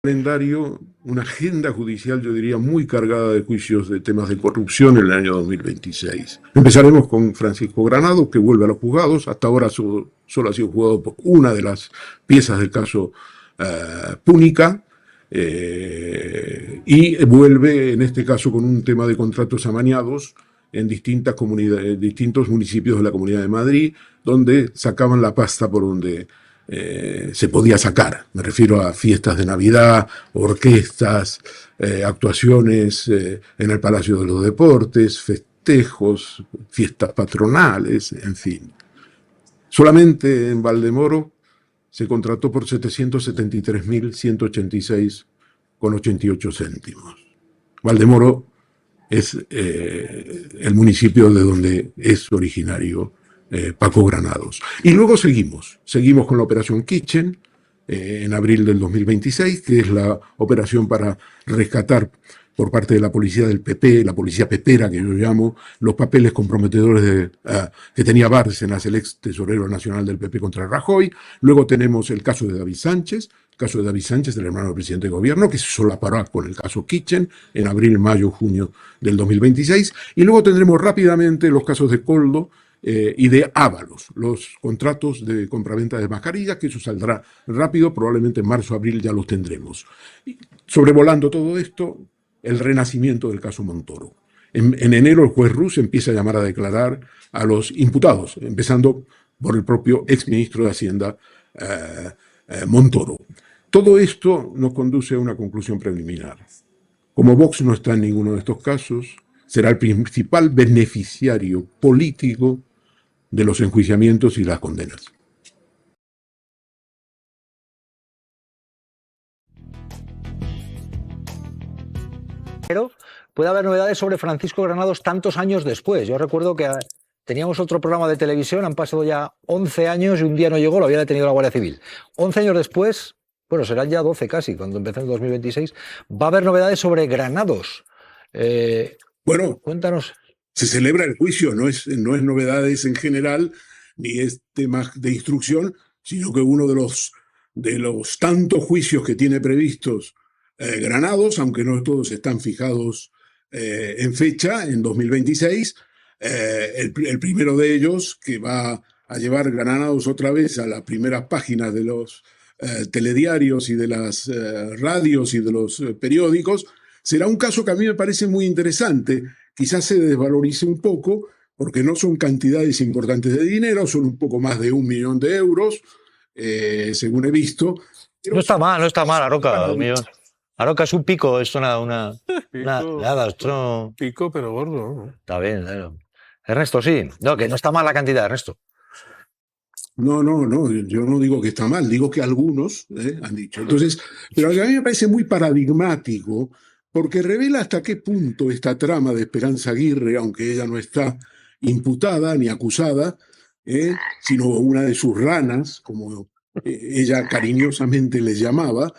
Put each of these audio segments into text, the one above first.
Calendario, una agenda judicial, yo diría, muy cargada de juicios de temas de corrupción en el año 2026. Empezaremos con Francisco Granado, que vuelve a los juzgados. Hasta ahora solo ha sido juzgado por una de las piezas del caso Púnica, y vuelve en este caso con un tema de contratos amañados en distintas comunidades, distintos municipios de la Comunidad de Madrid, donde sacaban la pasta por donde se podía sacar. Me refiero a fiestas de Navidad, orquestas, actuaciones en el Palacio de los Deportes, festejos, fiestas patronales, en fin. Solamente en Valdemoro se contrató por 773.186,88 céntimos. Valdemoro es el municipio de donde es originario Paco Granados. Y luego seguimos con la operación Kitchen en abril del 2026, que es la operación para rescatar por parte de la policía del PP, la policía pepera que yo llamo, los papeles comprometedores que tenía Bárcenas, el ex tesorero nacional del PP contra Rajoy. Luego tenemos el caso de David Sánchez, el hermano del presidente de gobierno, que se solapará con el caso Kitchen en abril, mayo, junio del 2026. Y luego tendremos rápidamente los casos de Coldo y de Ábalos, los contratos de compraventa de mascarillas, que eso saldrá rápido, probablemente en marzo, abril ya los tendremos. Y sobrevolando todo esto, el renacimiento del caso Montoro. En enero el juez Ruz empieza a llamar a declarar a los imputados, empezando por el propio exministro de Hacienda, Montoro. Todo esto nos conduce a una conclusión preliminar. Como Vox no está en ninguno de estos casos, será el principal beneficiario político de los enjuiciamientos y las condenas. Pero puede haber novedades sobre Francisco Granados tantos años después. Yo recuerdo que teníamos otro programa de televisión, han pasado ya 11 años y un día no llegó, lo había detenido la Guardia Civil. 11 años después, bueno, serán ya 12 casi, cuando empecé en 2026, va a haber novedades sobre Granados. Bueno, cuéntanos. Se celebra el juicio, no es novedades en general, ni es tema de instrucción, sino que uno de los tantos juicios que tiene previstos Granados, aunque no todos están fijados en fecha, en 2026, el primero de ellos, que va a llevar Granados otra vez a las primeras páginas de los telediarios y de las radios y de los periódicos, será un caso que a mí me parece muy interesante. Quizás se desvalorice un poco, porque no son cantidades importantes de dinero, son un poco más de 1 millón de euros, según he visto. Pero no está mal, Aroca, 1 millón. Aroca es un pico, esto nada, esto... Pico, pero gordo, ¿no? Está bien, Ernesto, sí. No, que no está mal la cantidad, Ernesto. No, yo no digo que está mal, digo que algunos han dicho. Entonces, pero a mí me parece muy paradigmático, porque revela hasta qué punto esta trama de Esperanza Aguirre, aunque ella no está imputada ni acusada, sino una de sus ranas, como ella cariñosamente les llamaba,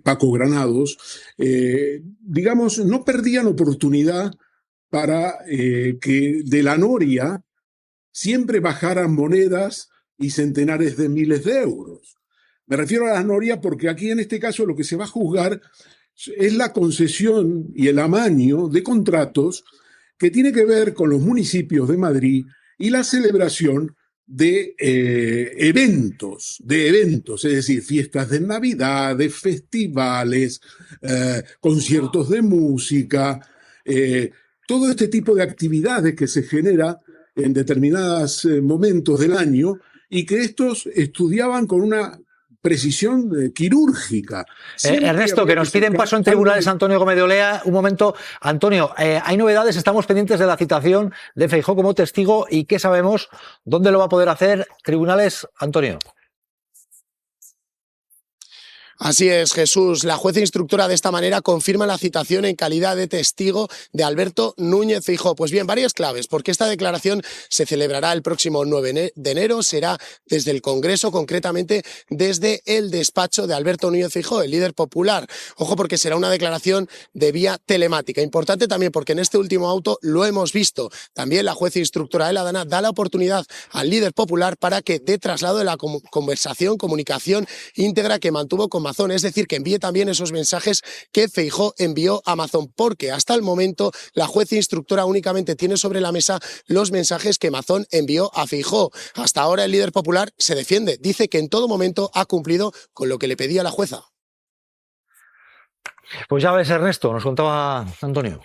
Paco Granados, digamos, no perdían oportunidad para que de la noria siempre bajaran monedas y centenares de miles de euros. Me refiero a la noria porque aquí en este caso lo que se va a juzgar es la concesión y el amaño de contratos que tiene que ver con los municipios de Madrid y la celebración de eventos, es decir, fiestas de Navidad, de festivales, conciertos de música, todo este tipo de actividades que se genera en determinados momentos del año y que estos estudiaban con una precisión quirúrgica. Ernesto, que nos piden paso en tribunales Antonio Gómez de Olea. Un momento, Antonio, hay novedades, estamos pendientes de la citación de Feijóo como testigo y ¿qué sabemos? ¿Dónde lo va a poder hacer? Tribunales, Antonio. Así es, Jesús. La jueza instructora de esta manera confirma la citación en calidad de testigo de Alberto Núñez Feijóo. Pues bien, varias claves, porque esta declaración se celebrará el próximo 9 de enero, será desde el Congreso, concretamente desde el despacho de Alberto Núñez Feijóo, el líder popular. Ojo, porque será una declaración de vía telemática. Importante también porque en este último auto lo hemos visto. También la jueza instructora de la DANA da la oportunidad al líder popular para que dé traslado de la comunicación íntegra que mantuvo con Amazon, es decir, que envíe también esos mensajes que Feijóo envió a Amazon, porque hasta el momento la juez instructora únicamente tiene sobre la mesa los mensajes que Amazon envió a Feijóo. Hasta ahora el líder popular se defiende, dice que en todo momento ha cumplido con lo que le pedía la jueza. Pues ya ves, Ernesto, nos contaba Antonio.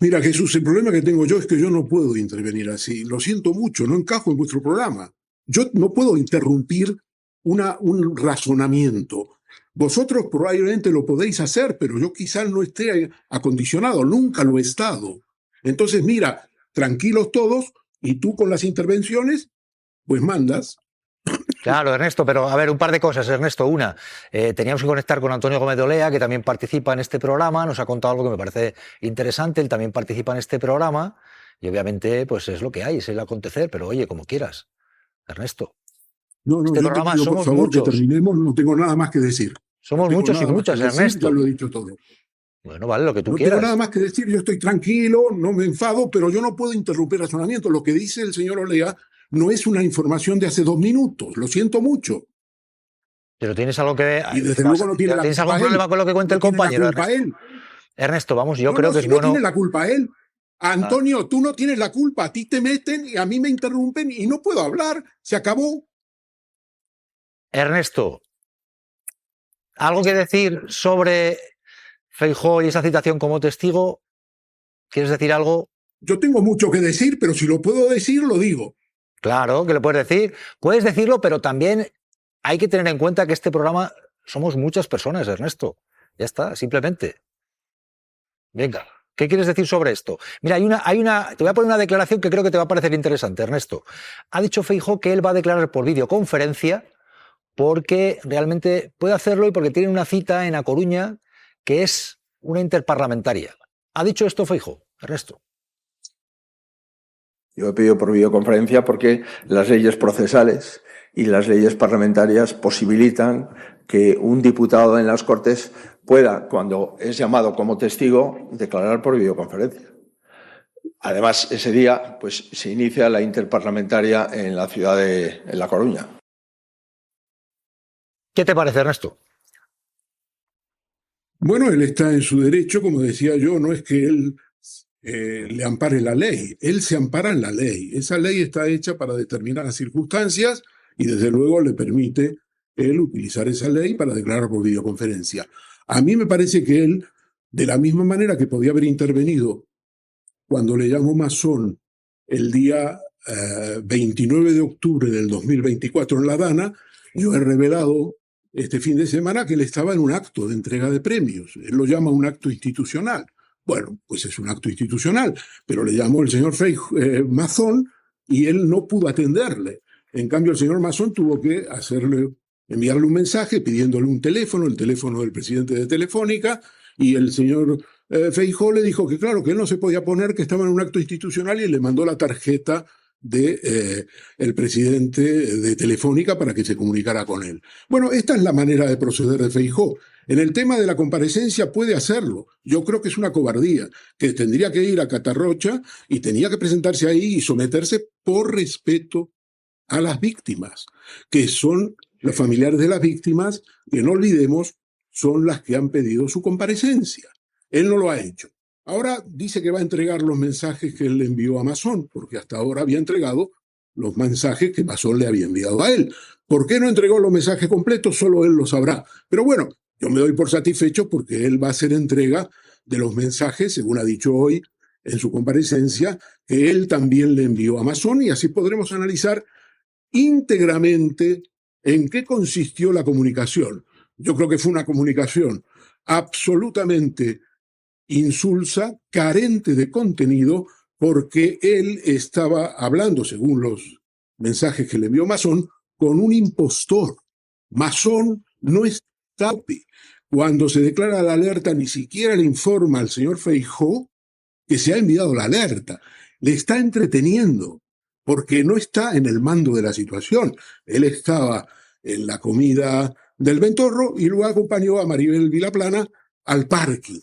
Mira, Jesús, el problema que tengo yo es que yo no puedo intervenir así. Lo siento mucho, no encajo en vuestro programa. Yo no puedo interrumpir un razonamiento. Vosotros probablemente lo podéis hacer, pero yo quizás no esté acondicionado, nunca lo he estado. Entonces, mira, tranquilos todos, y tú con las intervenciones, pues mandas. Claro, Ernesto, pero a ver, un par de cosas, Ernesto. Una, teníamos que conectar con Antonio Gómez de Olea, que también participa en este programa, nos ha contado algo que me parece interesante, él también participa en este programa, y obviamente pues es lo que hay, es el acontecer, pero oye, como quieras, Ernesto. No, Este yo te programa pido, por somos favor, muchos. que terminemos, no tengo nada más que decir. Somos No tengo muchos y nada más muchas, que decir, Ernesto. ya lo he dicho todo. Bueno, vale, lo que tú No quieras. tengo nada más que decir, yo estoy tranquilo, no me enfado, pero yo no puedo interrumpir razonamiento. Lo que dice el señor Olea no es una información de hace 2 minutos, lo siento mucho. Pero tienes algo que... Y desde luego no tiene la ¿Tienes culpa algún él. problema con lo que cuenta No el tiene la compañero, culpa Ernesto? él. Ernesto, vamos, yo No, creo no, que si es no bueno... tiene la culpa él. Antonio, tú no tienes la culpa, a ti te meten y a mí me interrumpen y no puedo hablar, se acabó. Ernesto, ¿algo que decir sobre Feijóo y esa citación como testigo? ¿Quieres decir algo? Yo tengo mucho que decir, pero si lo puedo decir, lo digo. Claro, que lo puedes decir. Puedes decirlo, pero también hay que tener en cuenta que este programa somos muchas personas, Ernesto. Ya está, simplemente. Venga, ¿qué quieres decir sobre esto? Mira, te voy a poner una declaración que creo que te va a parecer interesante, Ernesto. Ha dicho Feijóo que él va a declarar por videoconferencia porque realmente puede hacerlo y porque tiene una cita en A Coruña que es una interparlamentaria. ¿Ha dicho esto Feijóo, Ernesto? Yo he pedido por videoconferencia porque las leyes procesales y las leyes parlamentarias posibilitan que un diputado en las Cortes pueda, cuando es llamado como testigo, declarar por videoconferencia. Además, ese día pues, se inicia la interparlamentaria en la ciudad de La Coruña. ¿Qué te parece, Ernesto? Bueno, él está en su derecho, como decía yo, no es que él le ampare la ley, él se ampara en la ley. Esa ley está hecha para determinadas circunstancias y desde luego le permite él utilizar esa ley para declarar por videoconferencia. A mí me parece que él, de la misma manera que podía haber intervenido cuando le llamó masón el día 29 de octubre del 2024 en La Dana, yo he revelado este fin de semana que él estaba en un acto de entrega de premios. Él lo llama un acto institucional. Bueno, pues es un acto institucional, pero le llamó el señor Mazón y él no pudo atenderle. En cambio, el señor Mazón tuvo que enviarle un mensaje pidiéndole un teléfono, el teléfono del presidente de Telefónica, y el señor Feijóo le dijo que claro, que él no se podía poner, que estaba en un acto institucional y le mandó la tarjeta de el presidente de Telefónica para que se comunicara con él. Bueno, esta es la manera de proceder de Feijóo. En el tema de la comparecencia puede hacerlo. Yo creo que es una cobardía, que tendría que ir a Catarrocha y tenía que presentarse ahí y someterse por respeto a las víctimas, que son los familiares de las víctimas, que no olvidemos, son las que han pedido su comparecencia. Él no lo ha hecho. Ahora dice que va a entregar los mensajes que él le envió a Masón, porque hasta ahora había entregado los mensajes que Masón le había enviado a él. ¿Por qué no entregó los mensajes completos? Solo él lo sabrá. Pero bueno, yo me doy por satisfecho porque él va a hacer entrega de los mensajes, según ha dicho hoy en su comparecencia, que él también le envió a Masón, y así podremos analizar íntegramente en qué consistió la comunicación. Yo creo que fue una comunicación absolutamente insulsa, carente de contenido, porque él estaba hablando, según los mensajes que le envió Masón, con un impostor. Masón no está. Cuando se declara la alerta, ni siquiera le informa al señor Feijóo que se ha enviado la alerta. Le está entreteniendo, porque no está en el mando de la situación. Él estaba en la comida del Ventorro y luego acompañó a Maribel Vilaplana al parking.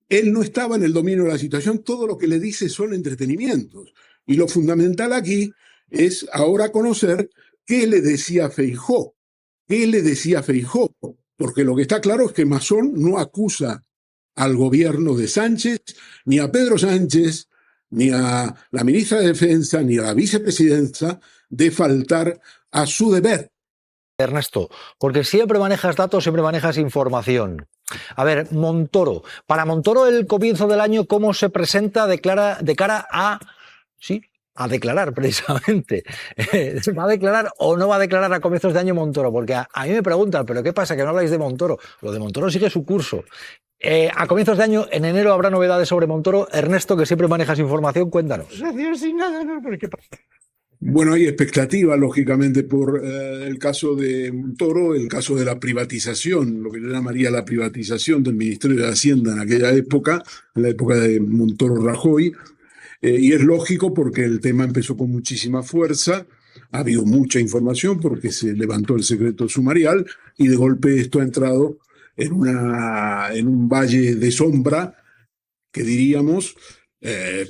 Él no estaba en el dominio de la situación, todo lo que le dice son entretenimientos. Y lo fundamental aquí es ahora conocer qué le decía Feijóo. qué le decía Feijóo, porque lo que está claro es que Mazón no acusa al gobierno de Sánchez, ni a Pedro Sánchez, ni a la ministra de Defensa, ni a la vicepresidencia de faltar a su deber. Ernesto, porque siempre manejas datos, siempre manejas información. A ver, Montoro. Para Montoro, el comienzo del año, ¿cómo se presenta de cara a... Sí, a declarar, precisamente. ¿Va a declarar o no va a declarar a comienzos de año Montoro? Porque a mí me preguntan, ¿pero qué pasa que no habláis de Montoro? Lo de Montoro sigue su curso. A comienzos de año, en enero, habrá novedades sobre Montoro. Ernesto, que siempre manejas información, cuéntanos. Sin nada, no, pero ¿qué pasa? Bueno, hay expectativa, lógicamente, por el caso de Montoro, el caso de la privatización, lo que yo llamaría la privatización del Ministerio de Hacienda en aquella época, en la época de Montoro-Rajoy, y es lógico porque el tema empezó con muchísima fuerza, ha habido mucha información porque se levantó el secreto sumarial y de golpe esto ha entrado en un valle de sombra, que diríamos,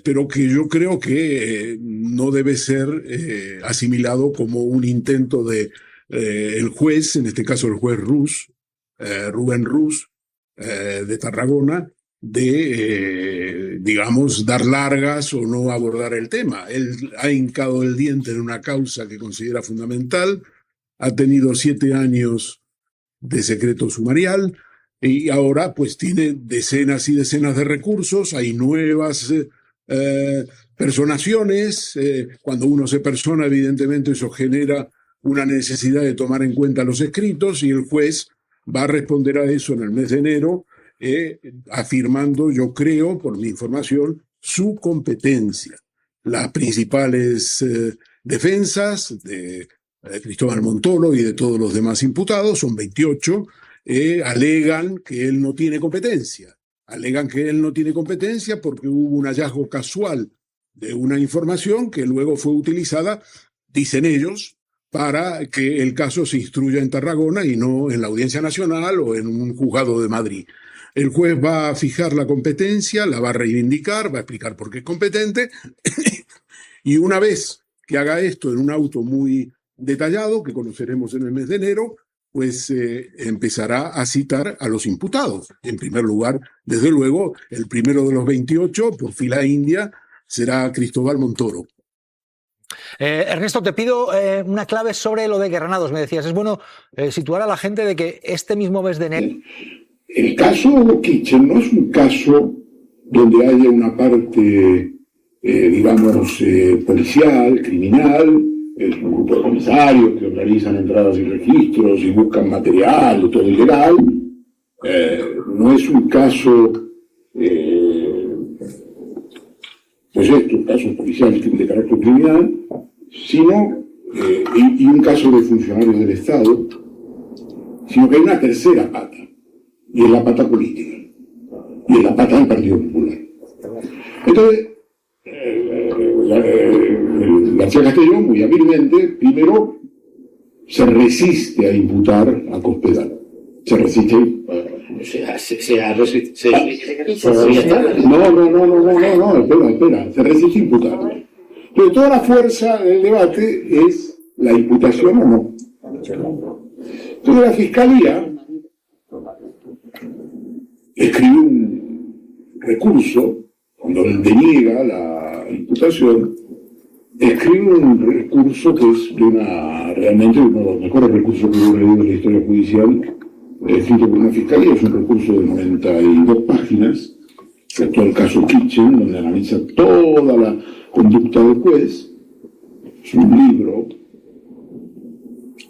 pero que yo creo que no debe ser asimilado como un intento de el juez, en este caso el juez Rus, Rubén Rus, de Tarragona, de, digamos, dar largas o no abordar el tema. Él ha hincado el diente en una causa que considera fundamental, ha tenido 7 años de secreto sumarial, y ahora pues tiene decenas y decenas de recursos, hay nuevas personaciones, cuando uno se persona evidentemente eso genera una necesidad de tomar en cuenta los escritos y el juez va a responder a eso en el mes de enero afirmando, yo creo, por mi información, su competencia. Las principales defensas de Cristóbal Montoro y de todos los demás imputados, son 28, alegan que él no tiene competencia. Alegan que él no tiene competencia porque hubo un hallazgo casual de una información que luego fue utilizada, dicen ellos, para que el caso se instruya en Tarragona y no en la Audiencia Nacional o en un juzgado de Madrid. El juez va a fijar la competencia, la va a reivindicar, va a explicar por qué es competente y una vez que haga esto en un auto muy detallado, que conoceremos en el mes de enero, pues empezará a citar a los imputados. En primer lugar, desde luego, el primero de los 28, por fila india, será Cristóbal Montoro. Ernesto, te pido una clave sobre lo de Granados. Me decías, es bueno situar a la gente de que este mismo mes de enero... El caso Kitchen no es un caso donde haya una parte, digamos, policial, criminal. Es un grupo de comisarios que organizan entradas y registros y buscan material, todo ilegal. No es un caso, pues esto, casos policiales de carácter criminal, sino, y un caso de funcionarios del Estado, sino que hay una tercera pata, y es la pata política, y es la pata del Partido Popular. Entonces, García Castellón, muy hábilmente, primero se resiste a imputar a Cospedal. Se resiste espera, se resiste a imputarlo. Entonces, toda la fuerza del debate es la imputación o no. Entonces, la Fiscalía escribe un recurso donde deniega la imputación, escribe un recurso que es realmente uno de los mejores recursos que yo he leído en la historia judicial, escrito por una fiscalía. Es un recurso de 92 páginas, respecto al caso Kitchen, donde analiza toda la conducta del juez. Es un libro,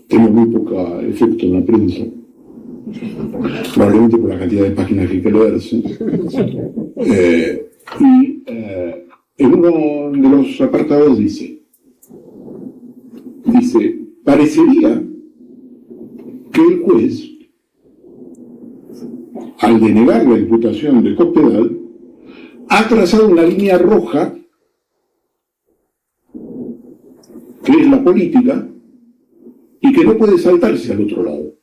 tiene muy poco efecto en la prensa, probablemente por la cantidad de páginas que hay que leerse. En uno de los apartados dice, parecería que el juez, al denegar la imputación de Cospedal, ha trazado una línea roja, que es la política, y que no puede saltarse al otro lado.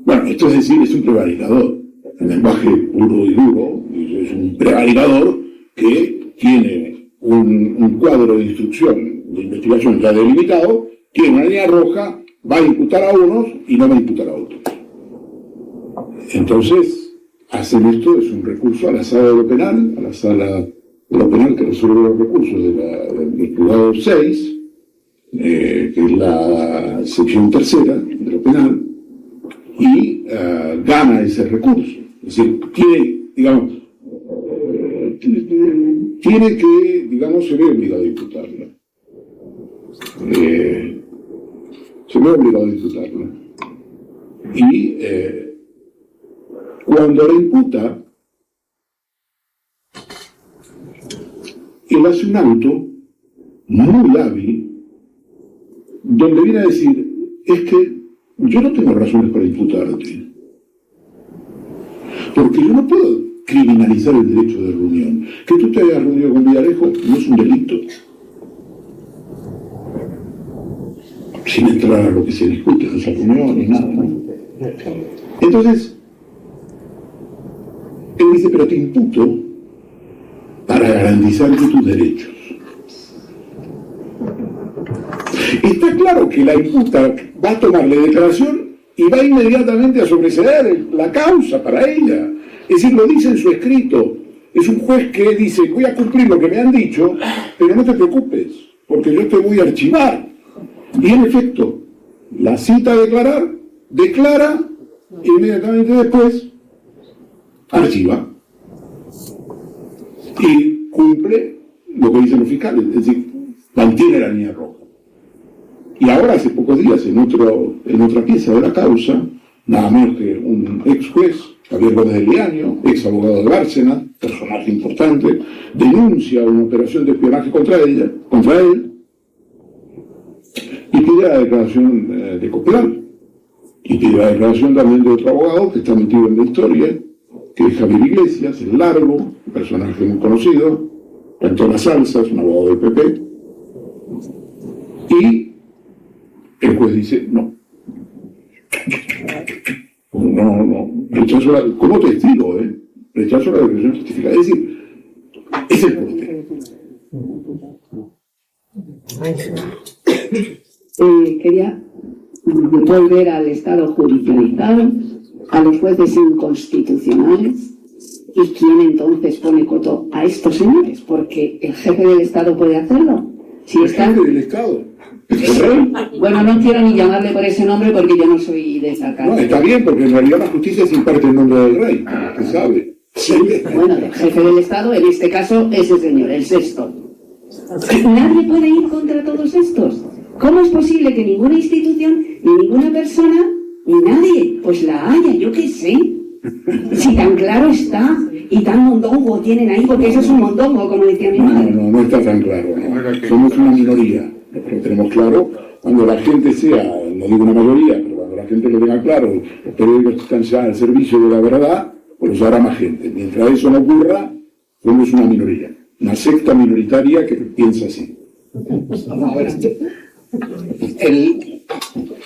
Bueno, esto es decir, es un prevaricador, en lenguaje puro y duro, es un prevaricador que tiene un cuadro de instrucción, de investigación ya delimitado, tiene una línea roja va a imputar a unos y no va a imputar a otros. Entonces, hacen esto, es un recurso a la sala de lo penal, a la sala de lo penal que resuelve los recursos del juzgado 6, que es la sección tercera de lo penal, y gana ese recurso. Es decir, tiene que, digamos, se ve obligado a imputarla. Se ve obligado a imputarla. Y cuando la imputa, él hace un auto muy hábil, donde viene a decir, es que yo no tengo razones para imputarte, porque yo no puedo criminalizar el derecho de reunión. Que tú te hayas reunido con Villarejo no es un delito, sin entrar a lo que se discute en esa reunión ni nada, ¿no? Entonces, él dice, pero te imputo para garantizarte tus derechos. Está claro que la imputa va a tomarle declaración y va inmediatamente a sobreseer la causa para ella. Es decir, lo dice en su escrito. Es un juez que dice, voy a cumplir lo que me han dicho, pero no te preocupes, porque yo te voy a archivar. Y en efecto, la cita a declarar, declara, e inmediatamente después archiva. Y cumple lo que dicen los fiscales, es decir, mantiene la línea roja. Y ahora, hace pocos días, en otra pieza de la causa, nada menos que un ex juez, Javier Gómez de Liaño, ex abogado de Bárcenas, personaje importante, denuncia una operación de espionaje contra él, y pide la declaración de Cospedal. Y pide la declaración también de otro abogado que está metido en la historia, que es Javier Iglesias, el Largo, un personaje muy conocido, cantó las salsas, un abogado del PP. Y el juez dice, no, rechazo como testigo, rechazo la declaración justificada. Es decir, es el porqué. Quería volver al Estado judicializado, a los jueces inconstitucionales. ¿Y quién entonces pone coto a estos señores? Porque el jefe del Estado puede hacerlo. Si El está... jefe del Estado. Bueno, no quiero ni llamarle por ese nombre porque yo no soy de esa casa. No, está bien, porque en realidad la justicia se imparte en nombre del rey, se sabe. Sí, bueno, el jefe del Estado, en este caso, ese señor, el sexto. Nadie puede ir contra todos estos. ¿Cómo es posible que ninguna institución, ni ninguna persona, ni nadie, pues la haya? Yo qué sé. Si tan claro está, y tan mondongo tienen ahí, porque eso es un mondongo, como decía mi madre. No está tan claro, ¿no? Somos una minoría. Lo tenemos claro, cuando la gente sea, no digo una mayoría, pero cuando la gente lo tenga claro, los periódicos están ya al servicio de la verdad, pues lo sabrá más gente. Mientras eso no ocurra, somos una minoría, una secta minoritaria que piensa así.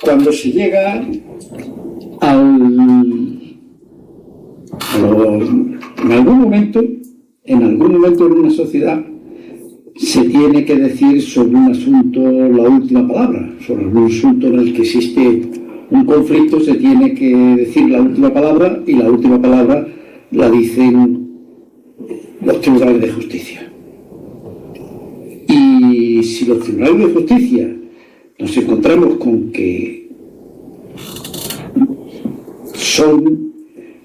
Cuando se llega en algún momento en una sociedad se tiene que decir sobre un asunto la última palabra. Sobre algún asunto en el que existe un conflicto se tiene que decir la última palabra, y la última palabra la dicen los tribunales de justicia. Y si los tribunales de justicia nos encontramos con que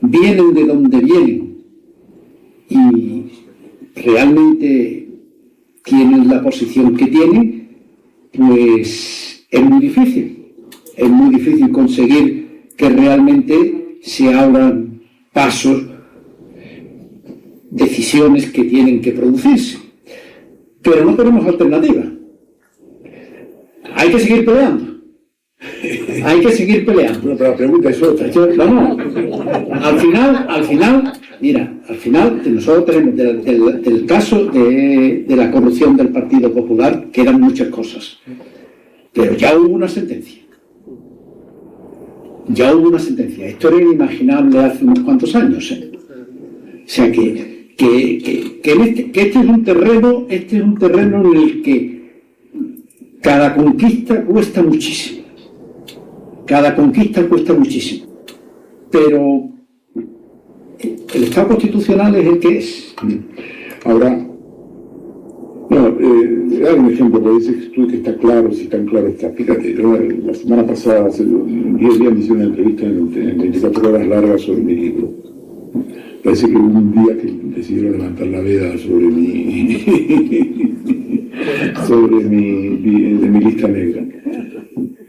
vienen de donde vienen y realmente tienen la posición que tienen, pues es muy difícil conseguir que realmente se abran pasos, decisiones que tienen que producirse. Pero no tenemos alternativa. Hay que seguir peleando. Pero la pregunta es otra. No. Al final, nosotros tenemos del caso de la corrupción del Partido Popular, que eran muchas cosas. Pero ya hubo una sentencia. Esto era inimaginable hace unos cuantos años. O sea que este es un terreno en el que cada conquista cuesta muchísimo. Cada conquista cuesta muchísimo. Pero el Estado constitucional es el que es. Ahora, dar un ejemplo, porque dices tú que está claro, si tan claro está. Fíjate, yo la semana pasada, hace 10 días, me hice una entrevista en 24 horas largas sobre mi libro. Parece que hubo un día que decidieron levantar la veda sobre mi lista negra.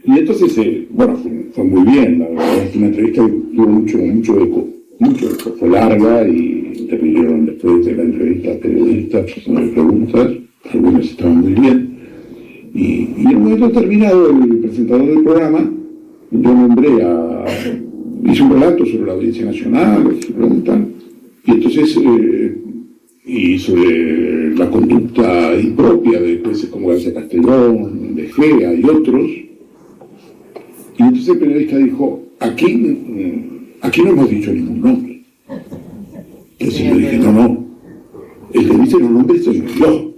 Y entonces, bueno, fue muy bien, la verdad, es una entrevista que tuvo mucho eco. Fue larga y terminaron después de la entrevista periodistas con preguntas, algunas estaban muy bien. Y en un momento determinado, el presentador del programa, yo hice un relato sobre la Audiencia Nacional, se preguntan, y entonces, y sobre la conducta impropia de jueces como García Castellón, de Gea y otros. Y entonces el periodista dijo, aquí no hemos dicho ningún nombre. Entonces yo dije, no, el que dice los nombres soy yo,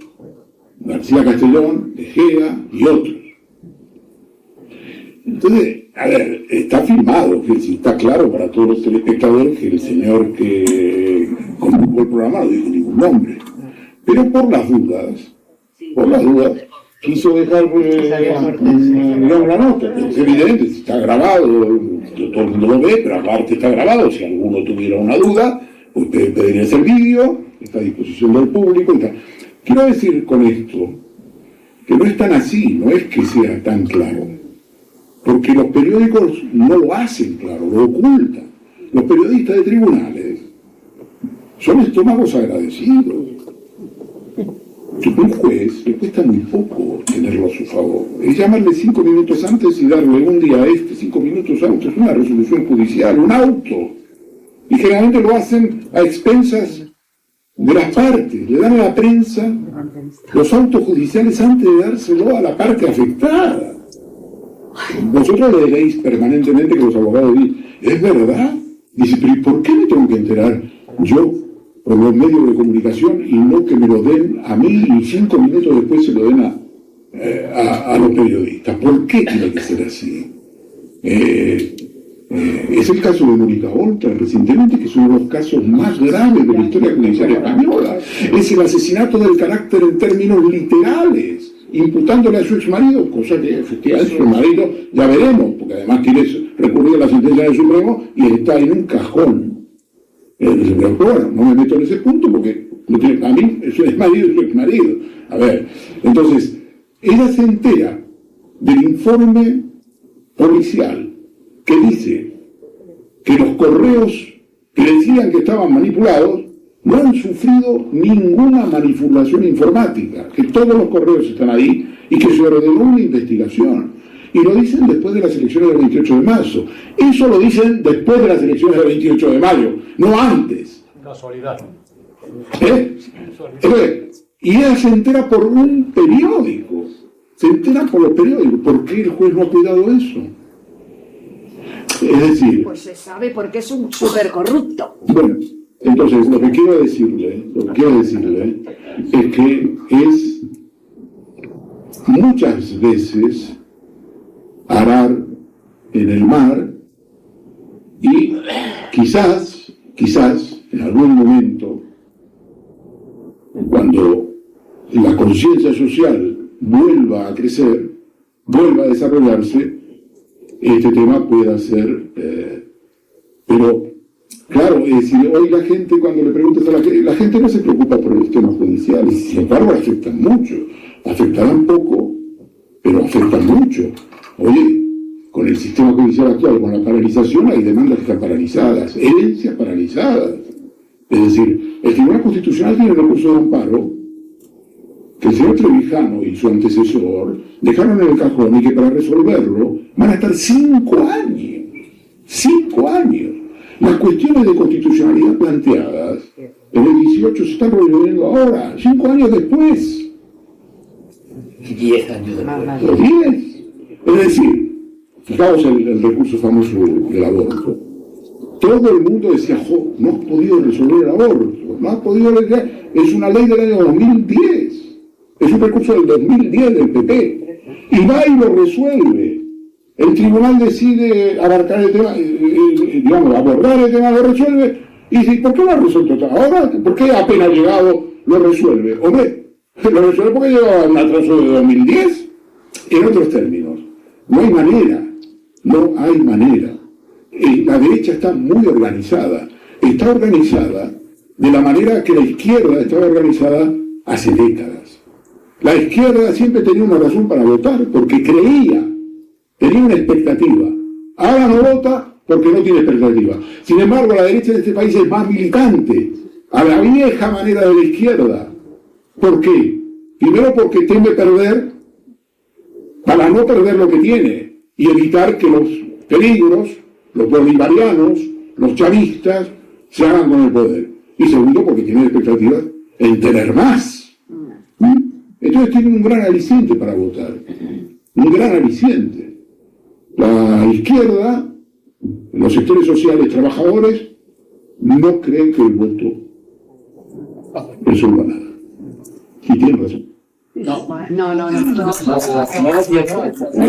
García Castellón, de Gea y otros. Entonces, a ver, está filmado, que si está claro para todos los telespectadores que el señor que convocó el programa no dijo ningún nombre. Pero por las dudas, quiso dejar, digamos, la nota. Es evidente, si está grabado, todo el mundo lo ve, pero aparte está grabado. Si alguno tuviera una duda, pues puede pedir ese vídeo, está a disposición del público. Quiero decir con esto que no es tan así, no es que sea tan claro. Porque los periódicos no lo hacen claro, lo ocultan. Los periodistas de tribunales son estómagos agradecidos. Un juez le cuesta muy poco tenerlo a su favor. Es llamarle 5 minutos antes y darle un día 5 minutos antes, una resolución judicial, un auto. Y generalmente lo hacen a expensas de las partes. Le dan a la prensa los autos judiciales antes de dárselo a la parte afectada. Vosotros le diréis permanentemente que los abogados dicen, ¿es verdad? Dice, pero ¿y por qué me tengo que enterar yo por los medios de comunicación y no que me lo den a mí y 5 minutos después se lo den a los periodistas? ¿Por qué tiene que ser así? Es el caso de Mónica Oltra recientemente, que es uno de los casos más graves de la historia judicial española. Es el asesinato del carácter en términos literales, imputándole a su exmarido, cosa que efectivamente su marido ya veremos, porque además quiere recurrir a la sentencia del Supremo y está en un cajón. Pero bueno, no me meto en ese punto porque a mí es su exmarido y su exmarido. A ver, entonces, ella se entera del informe policial que dice que los correos que decían que estaban manipulados no han sufrido ninguna manipulación informática, que todos los correos están ahí y que se ordenó una investigación. Y lo dicen después de las elecciones del 28 de marzo. Eso lo dicen después de las elecciones del 28 de mayo, no antes. Casualidad. Y ella se entera por un periódico. Se entera por los periódicos. ¿Por qué el juez no ha cuidado eso? Es decir... Pues se sabe porque es un súper corrupto. Bueno, entonces lo que quiero decirle es que es muchas veces arar en el mar y quizás en algún momento, cuando la conciencia social vuelva a crecer, vuelva a desarrollarse, este tema pueda ser, pero claro, es decir, hoy la gente, cuando le preguntas a la gente no se preocupa por los temas judiciales, y sin embargo afectan mucho, afectarán poco, pero afectan mucho. Oye, con el sistema judicial actual, con la paralización, hay demandas que están paralizadas, herencias paralizadas. Es decir, el Tribunal Constitucional tiene recurso de amparo que el señor Trevijano y su antecesor dejaron en el cajón y que para resolverlo van a estar 5 años. 5 años. Las cuestiones de constitucionalidad planteadas en el 18 se están resolviendo ahora, 5 años después. 10 años después. Los 10. Es decir, fijaos el recurso famoso del aborto. Todo el mundo decía, no has podido resolver el aborto, no has podido resolver. Es una ley del año 2010. Es un recurso del 2010 del PP. Y va y lo resuelve. el tribunal decide abarcar el tema, digamos, abordar el tema, lo resuelve, y dice, ¿por qué lo ha resuelto ahora? ¿Por qué apenas llegado lo resuelve? Hombre, lo resuelve porque llegaba un atraso de 2010, en otros términos. No hay manera. La derecha está muy organizada. Está organizada de la manera que la izquierda estaba organizada hace décadas. La izquierda siempre tenía una razón para votar, porque tenía una expectativa. Ahora no vota porque no tiene expectativa. Sin embargo, la derecha de este país es más militante, a la vieja manera de la izquierda. ¿Por qué? Primero porque teme perder para no perder lo que tiene y evitar que los peligros, los bolivarianos, los chavistas, se hagan con el poder. Y segundo, porque tiene expectativas en tener más. Entonces tiene un gran aliciente para votar. Un gran aliciente. La izquierda, los sectores sociales trabajadores, no creen que el voto resuelva nada. Y tienen razón. No. Me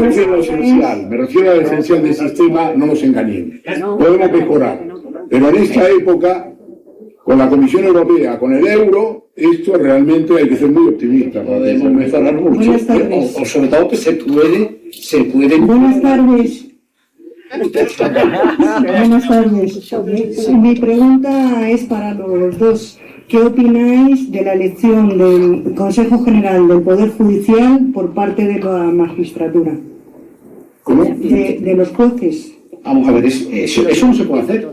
refiero a lo esencial del sistema, no nos engañemos. Podemos mejorar, pero en esta época, con la Comisión Europea, con el euro, esto realmente hay que ser muy optimista. Podemos mejorar mucho. Buenas tardes. O sobre todo que se puede. Buenas tardes. Buenas tardes. Mi pregunta es para los dos. ¿Qué opináis de la elección del Consejo General del Poder Judicial por parte de la magistratura? ¿Cómo? De los jueces. Vamos a ver, eso no se puede hacer.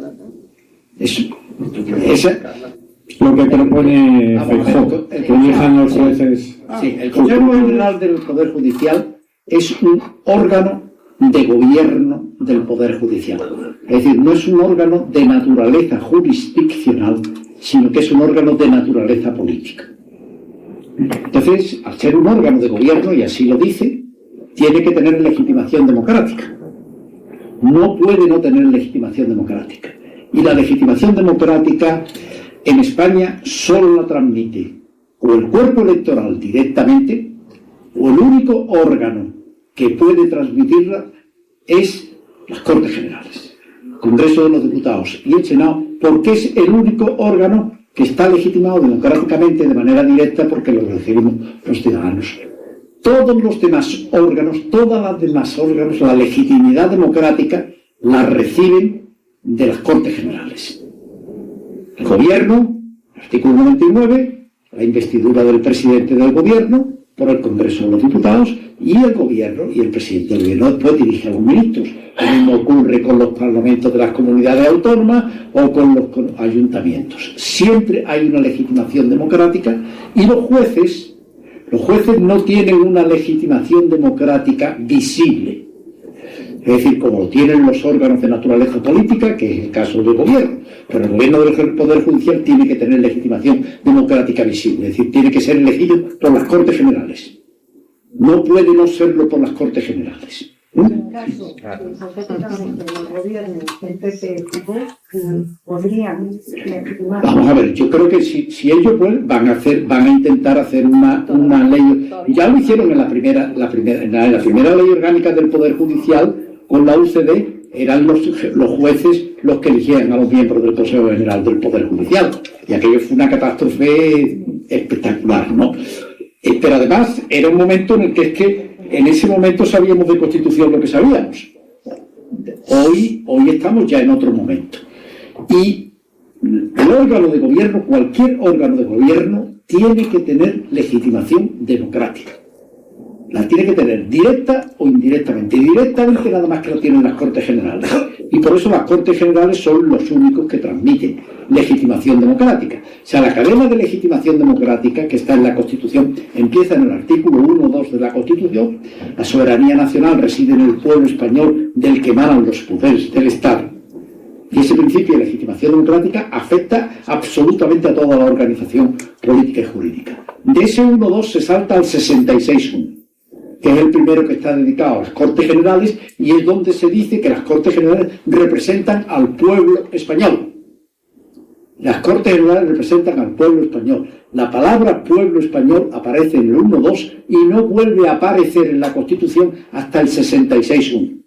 Lo que propone Feijóo, que elijan los jueces. Sí, el Consejo General del Poder Judicial es un órgano de gobierno del Poder Judicial. Es decir, no es un órgano de naturaleza jurisdiccional, sino que es un órgano de naturaleza política. Entonces, al ser un órgano de gobierno, y así lo dice, tiene que tener legitimación democrática. No puede no tener legitimación democrática. Y la legitimación democrática en España solo la transmite o el cuerpo electoral directamente, o el único órgano que puede transmitirla es las Cortes Generales, el Congreso de los Diputados y el Senado, porque es el único órgano que está legitimado democráticamente de manera directa porque lo recibimos los ciudadanos. Todos los demás órganos, todas las demás órganos, la legitimidad democrática la reciben de las Cortes Generales. El Gobierno, artículo 99, la investidura del presidente del Gobierno por el Congreso de los Diputados, y el Gobierno y el presidente del Gobierno después dirige a los ministros. Lo mismo ocurre con los parlamentos de las comunidades autónomas o con los ayuntamientos. Siempre hay una legitimación democrática y los jueces no tienen una legitimación democrática visible. Es decir, como lo tienen los órganos de naturaleza política, que es el caso del gobierno, pero el gobierno del Poder Judicial tiene que tener legitimación democrática visible, es decir, tiene que ser elegido por las Cortes Generales. No puede no serlo por las Cortes Generales. En el caso del gobierno del PP, podrían legitimar. Vamos a ver, yo creo que si ellos pueden, van a intentar hacer una ley. Ya lo hicieron en la primera ley orgánica del Poder Judicial con la UCD. Eran los jueces los que eligían a los miembros del Consejo General del Poder Judicial. Y aquello fue una catástrofe espectacular, ¿no? Pero además era un momento en el que en ese momento sabíamos de Constitución lo que sabíamos. Hoy estamos ya en otro momento. Y el órgano de gobierno, cualquier órgano de gobierno, tiene que tener legitimación democrática. La tiene que tener directa o indirectamente. Directamente nada más que lo tienen las Cortes Generales. Y por eso las Cortes Generales son los únicos que transmiten legitimación democrática. O sea, la cadena de legitimación democrática que está en la Constitución empieza en el artículo 1-2 de la Constitución. La soberanía nacional reside en el pueblo español del que emanan los poderes del Estado. Y ese principio de legitimación democrática afecta absolutamente a toda la organización política y jurídica. De ese 1-2 se salta al 66-1. Que es el primero que está dedicado a las Cortes Generales y es donde se dice que las Cortes Generales representan al pueblo español. Las Cortes Generales representan al pueblo español. La palabra pueblo español aparece en el 1-2 y no vuelve a aparecer en la Constitución hasta el 66-1.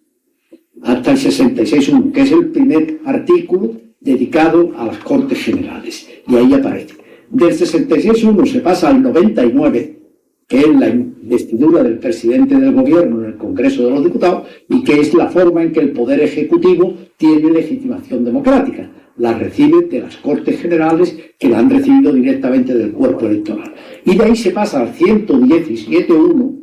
hasta el 66.1, que es el primer artículo dedicado a las Cortes Generales. Y ahí aparece. Del 66.1 se pasa al 99, que es la investidura del presidente del gobierno en el Congreso de los Diputados y que es la forma en que el Poder Ejecutivo tiene legitimación democrática. La recibe de las Cortes Generales, que la han recibido directamente del cuerpo electoral. Y de ahí se pasa al 117.1,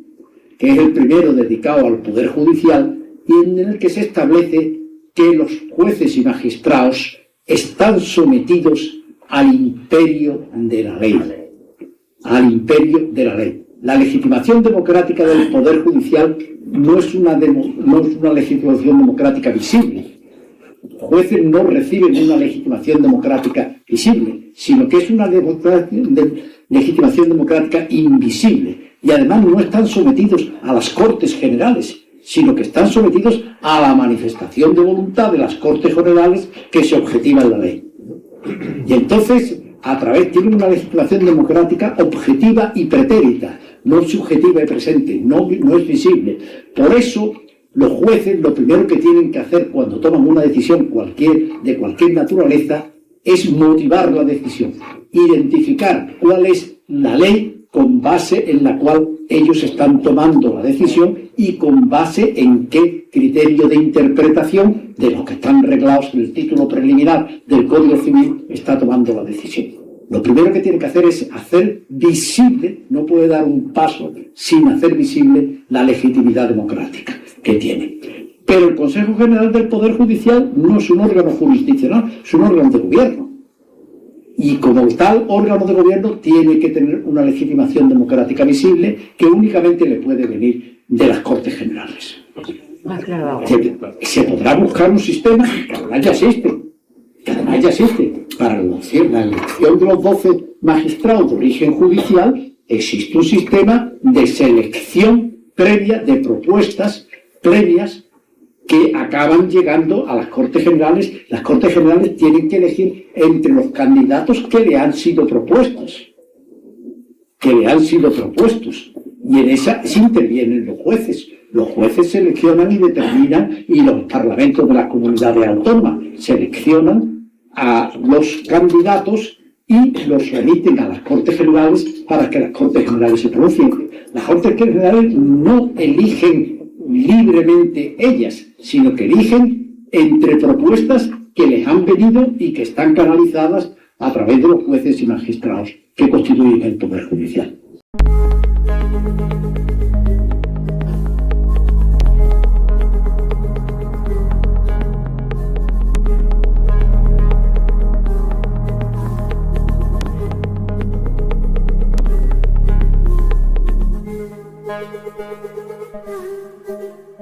que es el primero dedicado al Poder Judicial y en el que se establece que los jueces y magistrados están sometidos al imperio de la ley. Al imperio de la ley. La legitimación democrática del Poder Judicial no es una legitimación democrática visible. Los jueces no reciben una legitimación democrática visible, sino que es una legitimación democrática invisible. Y además no están sometidos a las Cortes Generales, sino que están sometidos a la manifestación de voluntad de las Cortes Generales que se objetiva en la ley. Y entonces, a través, tienen una legitimación democrática objetiva y pretérita, no subjetiva y presente, no es visible. Por eso, los jueces lo primero que tienen que hacer cuando toman una decisión de cualquier naturaleza es motivar la decisión, identificar cuál es la ley con base en la cual ellos están tomando la decisión y con base en qué criterio de interpretación de los que están reglados en el título preliminar del Código Civil está tomando la decisión. Lo primero que tiene que hacer es hacer visible, no puede dar un paso sin hacer visible la legitimidad democrática que tiene. Pero el Consejo General del Poder Judicial no es un órgano jurisdiccional, es un órgano de gobierno. Y como tal órgano de gobierno tiene que tener una legitimación democrática visible que únicamente le puede venir de las Cortes Generales. Se podrá buscar un sistema que además ya existe. Para la elección de los 12 magistrados de origen judicial existe un sistema de selección previa de propuestas previas que acaban llegando a las Cortes Generales. Las Cortes Generales tienen que elegir entre los candidatos que le han sido propuestos. Y en esa se intervienen los jueces. Los jueces seleccionan y determinan, y los parlamentos de las comunidades autónomas seleccionan a los candidatos y los remiten a las Cortes Generales para que las Cortes Generales se pronuncien. Las Cortes Generales no eligen libremente ellas, sino que eligen entre propuestas que les han venido y que están canalizadas a través de los jueces y magistrados que constituyen el Poder Judicial. Thank you.